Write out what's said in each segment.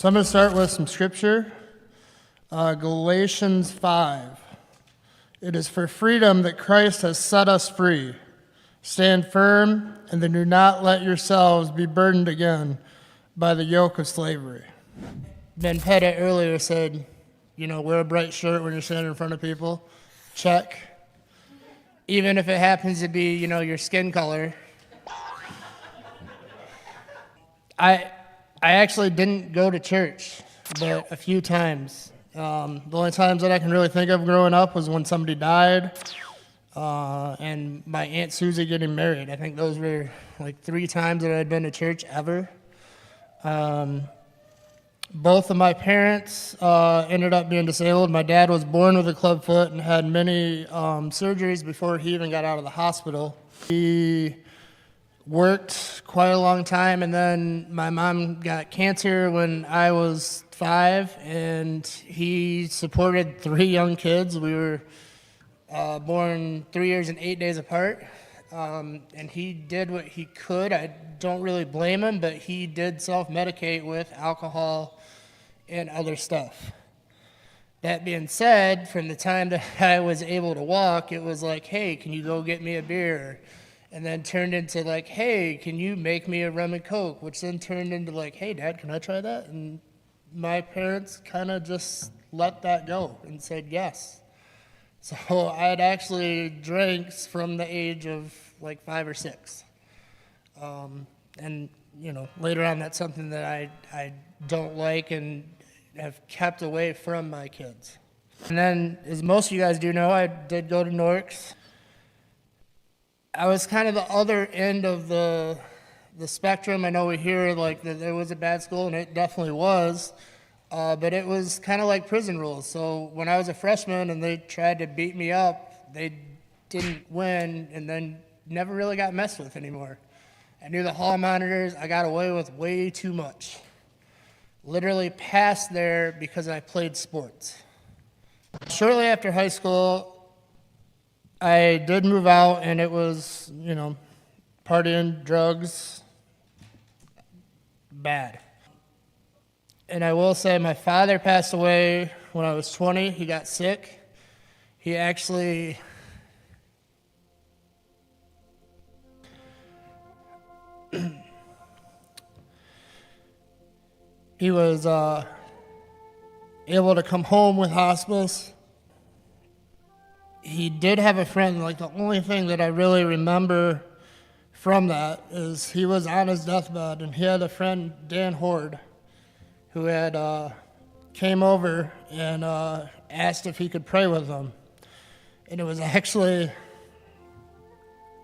So I'm going to start with some scripture. Galatians 5. It is for freedom that Christ has set us free. Stand firm, and then do not let yourselves be burdened again by the yoke of slavery. Ben Pettit earlier said, wear a bright shirt when you're standing in front of people. Check. Even if it happens to be, your skin color. I actually didn't go to church, but a few times. The only times that I can really think of growing up was when somebody died and my Aunt Susie getting married. I think those were like 3 times that I'd been to church ever. Both of my parents ended up being disabled. My dad was born with a club foot and had many surgeries before he even got out of the hospital. He worked quite a long time, and then my mom got cancer when I was 5, and he supported 3 young kids. We were born 3 years and 8 days apart, and he did what he could. I don't really blame him, but he did self-medicate with alcohol and other stuff. That being said, from the time that I was able to walk, it was like, hey, can you go get me a beer? And then turned into like, hey, can you make me a rum and coke? Which then turned into like, hey, Dad, can I try that? And my parents kind of just let that go and said yes. So I had actually drank from the age of like 5 or 6. And, later on that's something that I don't like and have kept away from my kids. And then, as most of you guys do know, I did go to Norks. I was kind of the other end of the spectrum. I know we hear like that there was a bad school, and it definitely was, but it was kind of like prison rules. So when I was a freshman and they tried to beat me up, they didn't win and then never really got messed with anymore. I knew the hall monitors. I got away with way too much. Literally passed there because I played sports. Shortly after high school, I did move out, and it was, partying, drugs, bad. And I will say my father passed away when I was 20. He got sick. He actually he was able to come home with hospice. He did have a friend. Like, the only thing that I really remember from that is he was on his deathbed, and he had a friend, Dan Horde, who had came over and asked if he could pray with him. And it was actually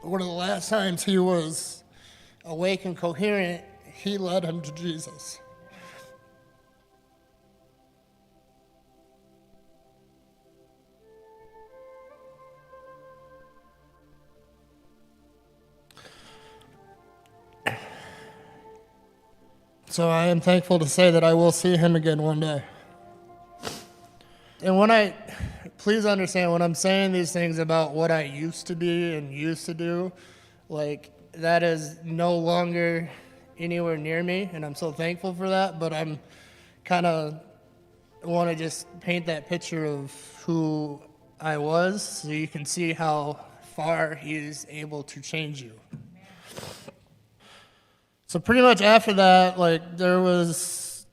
one of the last times he was awake and coherent. He led him to Jesus. So I am thankful to say that I will see him again one day. And please understand, when I'm saying these things about what I used to be and used to do, like, that is no longer anywhere near me, and I'm so thankful for that, but I'm kind of want to just paint that picture of who I was so you can see how far He's able to change you. So pretty much after that, like, there was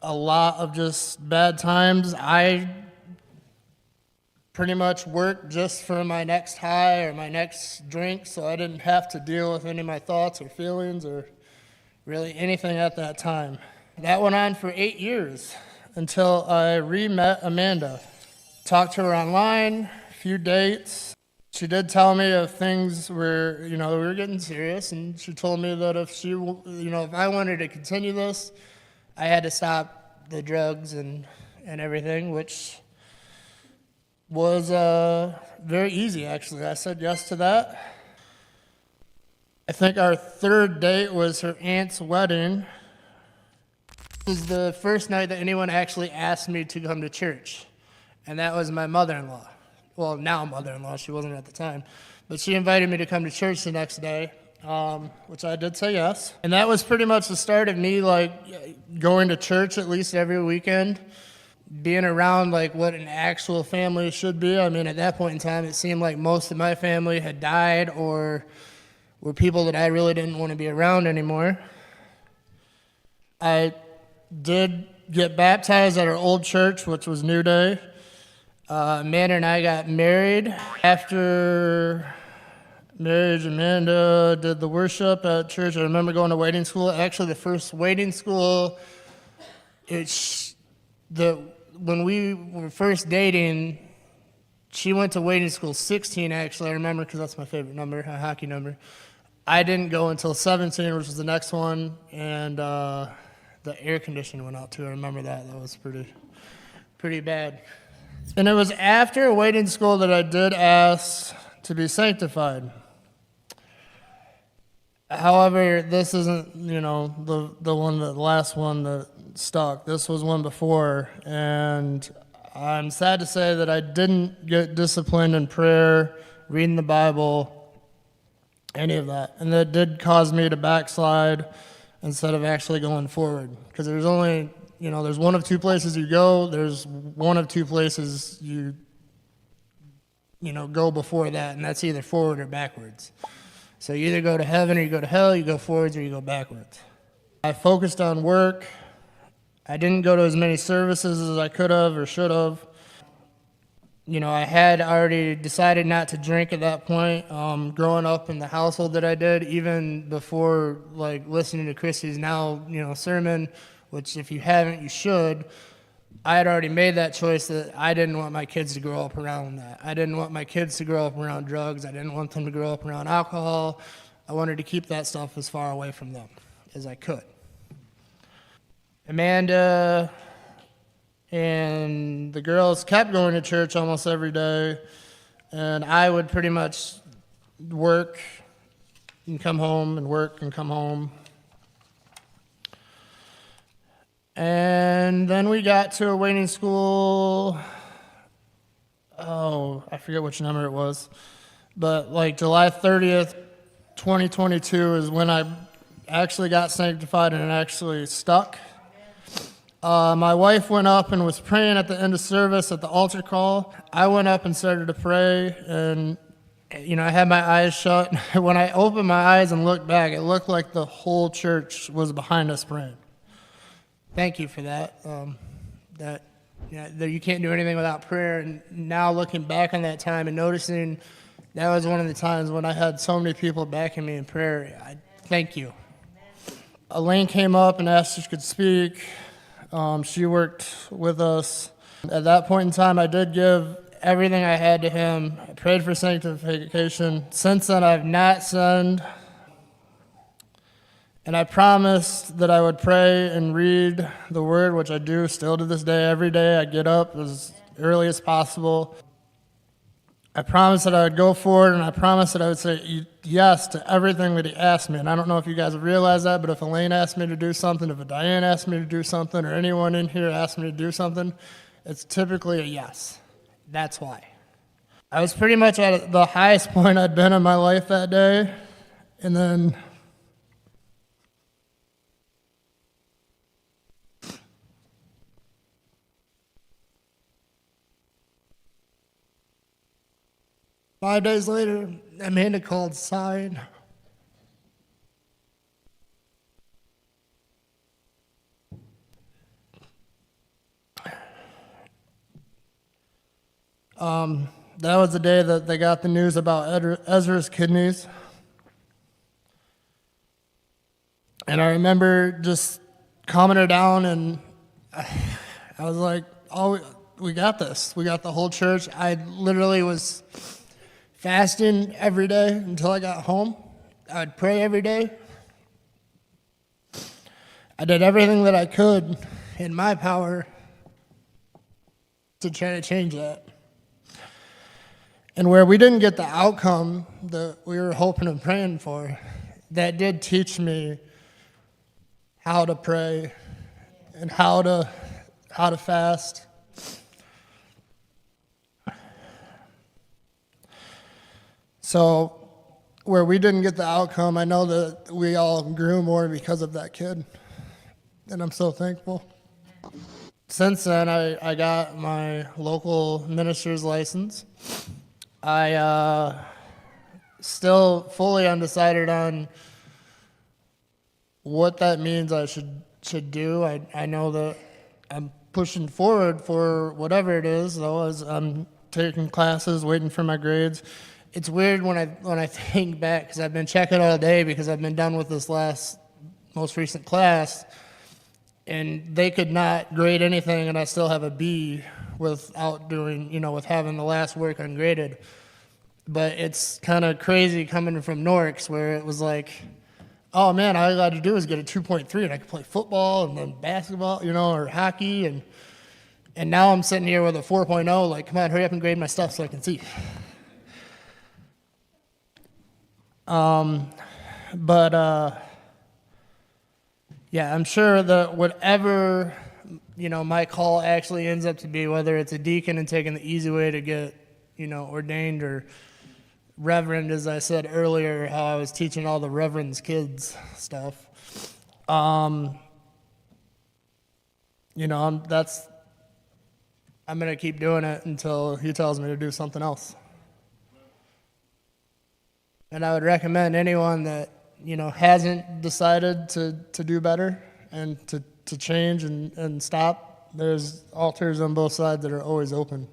a lot of just bad times. I pretty much worked just for my next high or my next drink, so I didn't have to deal with any of my thoughts or feelings or really anything at that time. That went on for 8 years until I re-met Amanda. Talked to her online, a few dates. She did tell me if things were, we were getting serious, and she told me that if I wanted to continue this, I had to stop the drugs and everything, which was very easy, actually. I said yes to that. I think our 3rd date was her aunt's wedding. It was the first night that anyone actually asked me to come to church, and that was my mother-in-law. Well, now mother-in-law, she wasn't at the time, but she invited me to come to church the next day. which I did say yes. And that was pretty much the start of me, like, going to church at least every weekend, being around, like, what an actual family should be. I mean, at that point in time, it seemed like most of my family had died or were people that I really didn't want to be around anymore. I did get baptized at our old church, which was New Day. Amanda and I got married. After marriage, Amanda did the worship at church. I remember going to waiting school. Actually, the first waiting school, when we were first dating, she went to waiting school 16, actually. I remember because that's my favorite number, a hockey number. I didn't go until 17, which was the next one, and the air conditioner went out too. I remember that. That was pretty bad. And it was after waiting school that I did ask to be sanctified. However, this isn't, the last one that stuck. This was one before, and I'm sad to say that I didn't get disciplined in prayer, reading the Bible, any of that. And that did cause me to backslide instead of actually going forward. Because there's only, there's one of two places you go. There's one of two places you go before that, and that's either forward or backwards. So you either go to heaven or you go to hell, you go forwards or you go backwards. I focused on work. I didn't go to as many services as I could have or should have. I had already decided not to drink at that point. Growing up in the household that I did, even before listening to Christy's now sermon, which if you haven't, you should. I had already made that choice that I didn't want my kids to grow up around that. I didn't want my kids to grow up around drugs. I didn't want them to grow up around alcohol. I wanted to keep that stuff as far away from them as I could. Amanda and the girls kept going to church almost every day, and I would pretty much work and come home and work and come home. And then we got to a waiting school, I forget which number it was, but July 30th, 2022 is when I actually got sanctified and it actually stuck. My wife went up and was praying at the end of service at the altar call. I went up and started to pray, and I had my eyes shut. When I opened my eyes and looked back, it looked like the whole church was behind us praying. Thank you for that. That you can't do anything without prayer. And now looking back on that time and noticing that was one of the times when I had so many people backing me in prayer. Thank you. Elaine came up and asked if she could speak. She worked with us. At that point in time, I did give everything I had to him. I prayed for sanctification. Since then, I've not sinned. And I promised that I would pray and read the Word, which I do still to this day. Every day I get up as early as possible. I promised that I would go forward, and I promised that I would say yes to everything that he asked me. And I don't know if you guys have realized that, but if Elaine asked me to do something, if Diane asked me to do something, or anyone in here asked me to do something, it's typically a yes. That's why. I was pretty much at the highest point I'd been in my life that day, and then five days later, Amanda called sign. That was the day that they got the news about Ezra's kidneys. And I remember just calming her down, and I was like, oh, we got this. We got the whole church. I literally was fasting every day until I got home. I would pray every day. I did everything that I could in my power to try to change that. And where we didn't get the outcome that we were hoping and praying for, that did teach me how to pray and how to fast. So where we didn't get the outcome, I know that we all grew more because of that kid. And I'm so thankful. Since then, I got my local minister's license. I still fully undecided on what that means I should do. I know that I'm pushing forward for whatever it is, though, as I'm taking classes, waiting for my grades. It's weird when I think back, because I've been checking all day because I've been done with this most recent class, and they could not grade anything, and I still have a B without doing, with having the last work ungraded. But it's kind of crazy coming from Norks, where it was like, oh man, all I got to do is get a 2.3 and I can play football and then basketball, or hockey. And now I'm sitting here with a 4.0, like, come on, hurry up and grade my stuff so I can see. Yeah, I'm sure that whatever, my call actually ends up to be, whether it's a deacon and taking the easy way to get, ordained, or reverend, as I said earlier, how I was teaching all the reverend's kids stuff. I'm going to keep doing it until he tells me to do something else. And I would recommend anyone that, hasn't decided to do better and to change and stop, there's altars on both sides that are always open.